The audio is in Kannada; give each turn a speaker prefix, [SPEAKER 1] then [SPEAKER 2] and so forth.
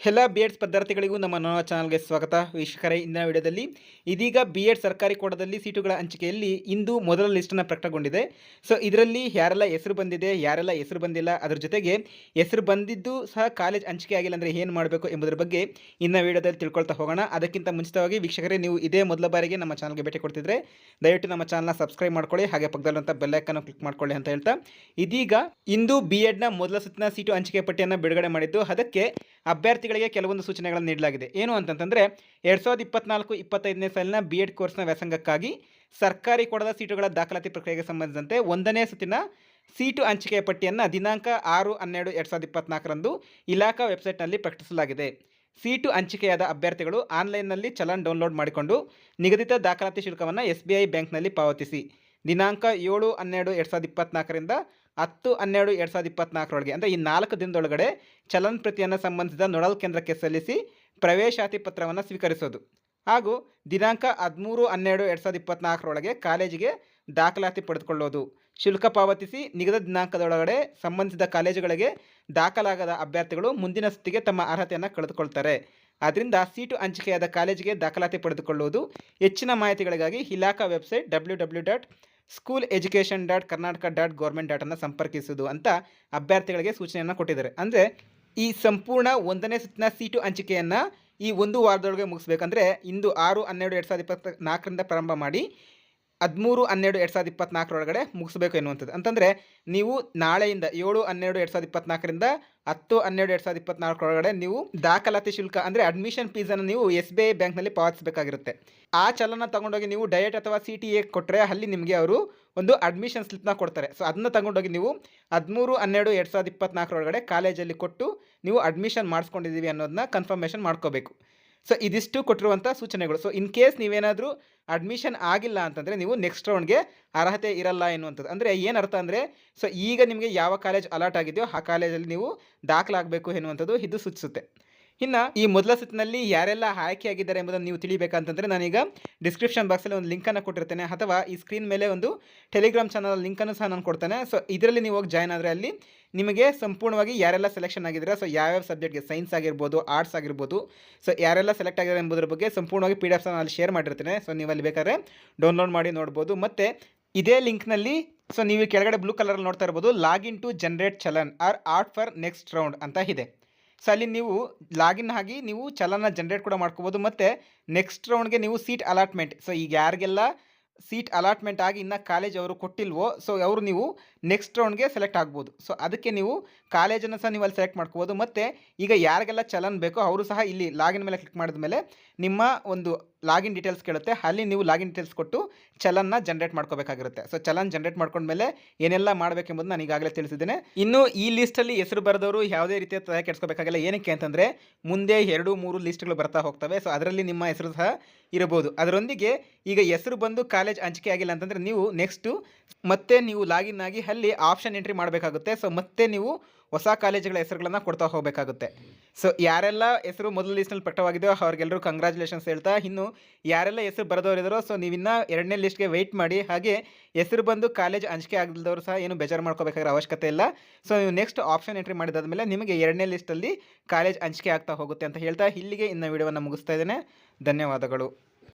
[SPEAKER 1] ಎಲ್ಲ ಬಿ.ಎಡ್ ಸ್ಪರ್ಧಾರ್ಥಿಗಳಿಗೂ ನಮ್ಮ ನವ ಚಾನಲ್ಗೆ ಸ್ವಾಗತ. ವೀಕ್ಷಕರೇ, ಇಂದಿನ ವಿಡಿಯೋದಲ್ಲಿ ಇದೀಗ ಬಿ.ಎಡ್ ಸರ್ಕಾರಿ ಕೋಟಾದಲ್ಲಿ ಸೀಟುಗಳ ಹಂಚಿಕೆಯಲ್ಲಿ ಇಂದು ಮೊದಲ ಲಿಸ್ಟನ್ನು ಪ್ರಕಟಗೊಂಡಿದೆ. ಸೊ ಇದರಲ್ಲಿ ಯಾರೆಲ್ಲ ಹೆಸರು ಬಂದಿದೆ, ಯಾರೆಲ್ಲ ಹೆಸರು ಬಂದಿಲ್ಲ, ಅದರ ಜೊತೆಗೆ ಹೆಸರು ಬಂದಿದ್ದು ಸಹ ಕಾಲೇಜ್ ಹಂಚಿಕೆ ಆಗಿಲ್ಲ ಅಂದರೆ ಏನು ಮಾಡಬೇಕು ಎಂಬುದರ ಬಗ್ಗೆ ಇಂದಿನ ವಿಡಿಯೋದಲ್ಲಿ ತಿಳ್ಕೊಳ್ತಾ ಹೋಗೋಣ. ಅದಕ್ಕಿಂತ ಮುಂಚಿತವಾಗಿ ವೀಕ್ಷಕರೇ, ನೀವು ಇದೇ ಮೊದಲ ಬಾರಿಗೆ ನಮ್ಮ ಚಾನಲ್ಗೆ ಭೇಟಿ ಕೊಡ್ತಿದ್ರೆ ದಯವಿಟ್ಟು ನಮ್ಮ ಚಾನಲ್ನ ಸಬ್ಸ್ಕ್ರೈಬ್ ಮಾಡ್ಕೊಳ್ಳಿ, ಹಾಗೆ ಪಕ್ಕದಲ್ಲಿರುವಂಥ ಬೆಲ್ ಐಕಾನ್ ಕ್ಲಿಕ್ ಮಾಡ್ಕೊಳ್ಳಿ ಅಂತ ಹೇಳ್ತಾ, ಇದೀಗ ಇಂದು ಬಿ.ಎಡ್ನ ಮೊದಲ ಸುತ್ತಿನ ಸೀಟು ಹಂಚಿಕೆ ಪಟ್ಟಿಯನ್ನು ಬಿಡುಗಡೆ ಮಾಡಿದ್ದು, ಅದಕ್ಕೆ ಅಭ್ಯರ್ಥಿಗಳಿಗೆ ಕೆಲವೊಂದು ಸೂಚನೆಗಳನ್ನು ನೀಡಲಾಗಿದೆ. ಏನು ಅಂತಂತಂದರೆ 2024-25ನೇ ಸಾಲಿನ ಬಿ.ಎಡ್ ಕೋರ್ಸ್ನ ವ್ಯಾಸಂಗಕ್ಕಾಗಿ ಸರ್ಕಾರಿ ಕೋಟಾದ ಸೀಟುಗಳ ದಾಖಲಾತಿ ಪ್ರಕ್ರಿಯೆಗೆ ಸಂಬಂಧಿಸಿದಂತೆ 1ನೇ ಸುತ್ತಿನ ಸೀಟು ಹಂಚಿಕೆಯ ಪಟ್ಟಿಯನ್ನು ದಿನಾಂಕ 6-12-2024ರಂದು ಇಲಾಖಾ ವೆಬ್ಸೈಟ್ನಲ್ಲಿ ಪ್ರಕಟಿಸಲಾಗಿದೆ. ಸೀಟು ಹಂಚಿಕೆಯಾದ ಅಭ್ಯರ್ಥಿಗಳು ಆನ್ಲೈನ್ನಲ್ಲಿ ಚಲನ್ ಡೌನ್ಲೋಡ್ ಮಾಡಿಕೊಂಡು ನಿಗದಿತ ದಾಖಲಾತಿ ಶುಲ್ಕವನ್ನು SBI ಬ್ಯಾಂಕ್ನಲ್ಲಿ ಪಾವತಿಸಿ ದಿನಾಂಕ 7-12-2024ರಿಂದ 10-12-2024ರೊಳಗೆ ಅಂದರೆ ಈ 4 ದಿನದೊಳಗಡೆ ಚಲನ್ ಪ್ರತಿಯನ್ನು ಸಂಬಂಧಿಸಿದ ನೋಡಲ್ ಕೇಂದ್ರಕ್ಕೆ ಸಲ್ಲಿಸಿ ಪ್ರವೇಶಾತಿ ಪತ್ರವನ್ನು ಸ್ವೀಕರಿಸೋದು. ಹಾಗೂ ದಿನಾಂಕ 13-12-2024ರೊಳಗೆ ಕಾಲೇಜಿಗೆ ದಾಖಲಾತಿ ಪಡೆದುಕೊಳ್ಳೋದು. ಶುಲ್ಕ ಪಾವತಿಸಿ ನಿಗದಿತ ದಿನಾಂಕದೊಳಗಡೆ ಸಂಬಂಧಿಸಿದ ಕಾಲೇಜುಗಳಿಗೆ ದಾಖಲಾಗದ ಅಭ್ಯರ್ಥಿಗಳು ಮುಂದಿನ ಸುತ್ತಿಗೆ ತಮ್ಮ ಅರ್ಹತೆಯನ್ನು ಕಳೆದುಕೊಳ್ತಾರೆ. ಆದ್ದರಿಂದ ಸೀಟು ಹಂಚಿಕೆಯಾದ ಕಾಲೇಜಿಗೆ ದಾಖಲಾತಿ ಪಡೆದುಕೊಳ್ಳುವುದು. ಹೆಚ್ಚಿನ ಮಾಹಿತಿಗಳಿಗಾಗಿ ಇಲಾಖಾ ವೆಬ್ಸೈಟ್ www.schooleducation.karnataka.government.ಅನ್ನು ಸಂಪರ್ಕಿಸುವುದು ಅಂತ ಅಭ್ಯರ್ಥಿಗಳಿಗೆ ಸೂಚನೆಯನ್ನು ಕೊಟ್ಟಿದ್ದಾರೆ. ಅಂದರೆ ಈ ಸಂಪೂರ್ಣ 1ನೇ ಸುತ್ತಿನ ಸೀಟು ಹಂಚಿಕೆಯನ್ನು ಈ ಒಂದು ವಾರದೊಳಗೆ ಮುಗಿಸ್ಬೇಕಂದ್ರೆ ಇಂದು 6-12-2024ರಿಂದ ಪ್ರಾರಂಭ ಮಾಡಿ 13-12-2024ರೊಳಗಡೆ ಮುಗಿಸ್ಬೇಕು ಎನ್ನುವಂಥದ್ದು. ಅಂತಂದರೆ ನೀವು ನಾಳೆಯಿಂದ 7-12-2024ರಿಂದ 10-12-2024ರೊಳಗಡೆ ನೀವು ದಾಖಲಾತಿ ಶುಲ್ಕ ಅಂದರೆ ಅಡ್ಮಿಷನ್ ಫೀಸನ್ನು ನೀವು SBI ಬ್ಯಾಂಕ್ನಲ್ಲಿ ಪಾವತಿಸಬೇಕಾಗಿರುತ್ತೆ. ಆ ಚಲನ ತಗೊಂಡೋಗಿ ನೀವು ಡಯಟ್ ಅಥವಾ CTA ಕೊಟ್ಟರೆ ಅಲ್ಲಿ ನಿಮಗೆ ಅವರು ಒಂದು ಅಡ್ಮಿಷನ್ ಸ್ಲಿಪ್ನ ಕೊಡ್ತಾರೆ. ಸೊ ಅದನ್ನು ತಗೊಂಡೋಗಿ ನೀವು 13-12-2024ರೊಳಗಡೆ ಕಾಲೇಜಲ್ಲಿ ಕೊಟ್ಟು ನೀವು ಅಡ್ಮಿಷನ್ ಮಾಡಿಸ್ಕೊಂಡಿದ್ದೀವಿ ಅನ್ನೋದನ್ನ ಕನ್ಫರ್ಮೇಷನ್ ಮಾಡ್ಕೋಬೇಕು. ಸೊ ಇದಿಷ್ಟು ಕೊಟ್ಟಿರುವಂಥ ಸೂಚನೆಗಳು. ಸೊ ಇನ್ ಕೇಸ್ ನೀವೇನಾದರೂ ಅಡ್ಮಿಷನ್ ಆಗಿಲ್ಲ ಅಂತಂದರೆ ನೀವು ನೆಕ್ಸ್ಟ್ ರೌಂಡ್ಗೆ ಅರ್ಹತೆ ಇರಲ್ಲ ಎನ್ನುವಂಥದ್ದು. ಅಂದರೆ ಏನು ಅರ್ಥ ಅಂದರೆ, ಸೊ ಈಗ ನಿಮಗೆ ಯಾವ ಕಾಲೇಜ್ ಅಲಾಟ್ ಆಗಿದೆಯೋ ಆ ಕಾಲೇಜಲ್ಲಿ ನೀವು ದಾಖಲಾಗಬೇಕು ಎನ್ನುವಂಥದ್ದು ಇದು ಸೂಚಿಸುತ್ತೆ. ಇನ್ನು ಈ ಮೊದಲ ಸುತ್ತಿನಲ್ಲಿ ಯಾರೆಲ್ಲ ಆಯ್ಕೆಯಾಗಿದ್ದಾರೆ ಎಂಬುದನ್ನು ನೀವು ತಿಳಿಬೇಕಂತಂದರೆ ನಾನೀಗ ಡಿಸ್ಕ್ರಿಪ್ಷನ್ ಬಾಕ್ಸಲ್ಲಿ ಒಂದು ಲಿಂಕನ್ನು ಕೊಟ್ಟಿರ್ತೇನೆ, ಅಥವಾ ಈ ಸ್ಕ್ರೀನ್ ಮೇಲೆ ಒಂದು ಟೆಲಿಗ್ರಾಮ್ ಚಾನಲ್ ಲಿಂಕನ್ನು ಸಹ ನಾನು ಕೊಡ್ತೇನೆ. ಸೊ ಇದರಲ್ಲಿ ನೀವು ಹೋಗಿ ಜಾಯ್ನ್ ಆದರೆ ಅಲ್ಲಿ ನಿಮಗೆ ಸಂಪೂರ್ಣವಾಗಿ ಯಾರೆಲ್ಲ ಸೆಲೆಕ್ಷನ್ ಆಗಿದ್ದಾರೆ, ಸೊ ಯಾವ್ಯಾವ ಸಬ್ಜೆಕ್ಟ್ಗೆ ಸೈನ್ಸ್ ಆಗಿರ್ಬೋದು, ಆರ್ಟ್ಸ್ ಆಗಿರ್ಬೋದು, ಸೊ ಯಾರೆಲ್ಲ ಸೆಲೆಕ್ಟ್ ಆಗಿದ್ದಾರೆ ಎಂಬುದರ ಬಗ್ಗೆ ಸಂಪೂರ್ಣವಾಗಿ PDF ಅಲ್ಲಿ ಶೇರ್ ಮಾಡಿರ್ತೀನಿ. ಸೊ ನೀವು ಅಲ್ಲಿ ಬೇಕಾದ್ರೆ ಡೌನ್ಲೋಡ್ ಮಾಡಿ ನೋಡ್ಬೋದು. ಮತ್ತು ಇದೇ ಲಿಂಕ್ನಲ್ಲಿ ಸೊ ನೀವು ಕೆಳಗಡೆ ಬ್ಲೂ ಕಲರಲ್ಲಿ ನೋಡ್ತಾ ಇರ್ಬೋದು, login to generate challan or art for next round ಅಂತ ಇದೆ. ಸೊ ಅಲ್ಲಿ ನೀವು ಲಾಗಿನ್ ಆಗಿ ನೀವು ಚಲನ ಜನರೇಟ್ ಕೂಡ ಮಾಡ್ಕೋಬೋದು. ಮತ್ತು ನೆಕ್ಸ್ಟ್ ರೌಂಡ್ಗೆ ನೀವು ಸೀಟ್ ಅಲಾಟ್ಮೆಂಟ್, ಸೊ ಈಗ ಯಾರಿಗೆಲ್ಲ ಸೀಟ್ ಅಲಾಟ್ಮೆಂಟ್ ಆಗಿ ಇನ್ನು ಕಾಲೇಜ್ ಅವರು ಕೊಟ್ಟಿಲ್ವೋ, ಸೊ ಅವರು ನೀವು ನೆಕ್ಸ್ಟ್ ರೌಂಡ್ಗೆ ಸೆಲೆಕ್ಟ್ ಆಗ್ಬೋದು. ಸೊ ಅದಕ್ಕೆ ನೀವು ಕಾಲೇಜನ್ನು ಸಹ ನೀವು ಅಲ್ಲಿ ಸೆಲೆಕ್ಟ್ ಮಾಡ್ಕೋಬೋದು. ಮತ್ತು ಈಗ ಯಾರಿಗೆಲ್ಲ ಚಲನ್ ಬೇಕೋ ಅವರು ಸಹ ಇಲ್ಲಿ ಲಾಗಿನ್ ಮೇಲೆ ಕ್ಲಿಕ್ ಮಾಡಿದ ಮೇಲೆ ನಿಮ್ಮ ಒಂದು ಲಾಗಿನ್ ಡೀಟೇಲ್ಸ್ ಕೇಳುತ್ತೆ, ಅಲ್ಲಿ ನೀವು ಲಾಗಿನ್ ಡೀಟೇಲ್ಸ್ ಕೊಟ್ಟು ಚಲನ್ನ ಜನರೇಟ್ ಮಾಡ್ಕೋಬೇಕಾಗಿರುತ್ತೆ. ಸೊ ಚಲನ್ ಜನರೇಟ್ ಮಾಡ್ಕೊಂಡ್ಮೇಲೆ ಏನೆಲ್ಲ ಮಾಡಬೇಕೆಂಬುದು ನಾನು ಈಗಾಗಲೇ ತಿಳಿಸಿದ್ದೇನೆ. ಇನ್ನು ಈ ಲಿಸ್ಟಲ್ಲಿ ಹೆಸರು ಬರೆದವರು ಯಾವುದೇ ರೀತಿಯ ತಲೆ ಕೆಡಿಸ್ಕೋಬೇಕಾಗಿಲ್ಲ. ಏನಕ್ಕೆ ಅಂತಂದರೆ ಮುಂದೆ 2-3 ಲಿಸ್ಟ್ಗಳು ಬರ್ತಾ ಹೋಗ್ತವೆ. ಸೊ ಅದರಲ್ಲಿ ನಿಮ್ಮ ಹೆಸರು ಸಹ ಇರಬಹುದು. ಅದರೊಂದಿಗೆ ಈಗ ಹೆಸರು ಬಂದು ಕಾಲೇಜ್ ಹಂಚಿಕೆ ಆಗಿಲ್ಲ ಅಂತಂದರೆ ನೀವು ನೆಕ್ಸ್ಟು ಮತ್ತೆ ನೀವು ಲಾಗಿನ್ ಆಗಿ ಅಲ್ಲಿ ಆಪ್ಷನ್ ಎಂಟ್ರಿ ಮಾಡಬೇಕಾಗುತ್ತೆ. ಸೊ ಮತ್ತೆ ನೀವು ಹೊಸ ಕಾಲೇಜುಗಳ ಹೆಸರುಗಳನ್ನು ಕೊಡ್ತಾ ಹೋಗಬೇಕಾಗುತ್ತೆ. ಸೊ ಯಾರೆಲ್ಲ ಹೆಸರು ಮೊದಲ ಲಿಸ್ಟ್ನಲ್ಲಿ ಪ್ರಕಟವಾಗಿದೆಯೋ ಅವ್ರಿಗೆಲ್ಲರೂ ಕಂಗ್ರ್ಯಾಚುಲೇಷನ್ಸ್ ಹೇಳ್ತಾ, ಇನ್ನು ಯಾರೆಲ್ಲ ಹೆಸರು ಬರೆದವರಿದ್ದಾರೋ ಸೊ ನೀವಿನ್ನ 2ನೇ ಲಿಸ್ಟ್ಗೆ ವೆಯ್ಟ್ ಮಾಡಿ. ಹಾಗೆ ಹೆಸರು ಬಂದು ಕಾಲೇಜ್ ಹಂಚಿಕೆ ಆಗದವರು ಸಹ ಏನು ಬೇಜಾರು ಮಾಡ್ಕೋಬೇಕಾಗಿರೋ ಅವಶ್ಯಕತೆ ಇಲ್ಲ. ಸೊ ನೀವು ನೆಕ್ಸ್ಟ್ ಆಪ್ಷನ್ ಎಂಟ್ರಿ ಮಾಡಿದಾದ್ಮೇಲೆ ನಿಮಗೆ 2ನೇ ಲಿಸ್ಟಲ್ಲಿ ಕಾಲೇಜ್ ಹಂಚಿಕೆ ಆಗ್ತಾ ಹೋಗುತ್ತೆ ಅಂತ ಹೇಳ್ತಾ ಇಲ್ಲಿಗೆ ಇನ್ನು ವಿಡಿಯೋವನ್ನು ಮುಗಿಸ್ತಾ ಇದ್ದೇನೆ. ಧನ್ಯವಾದಗಳು.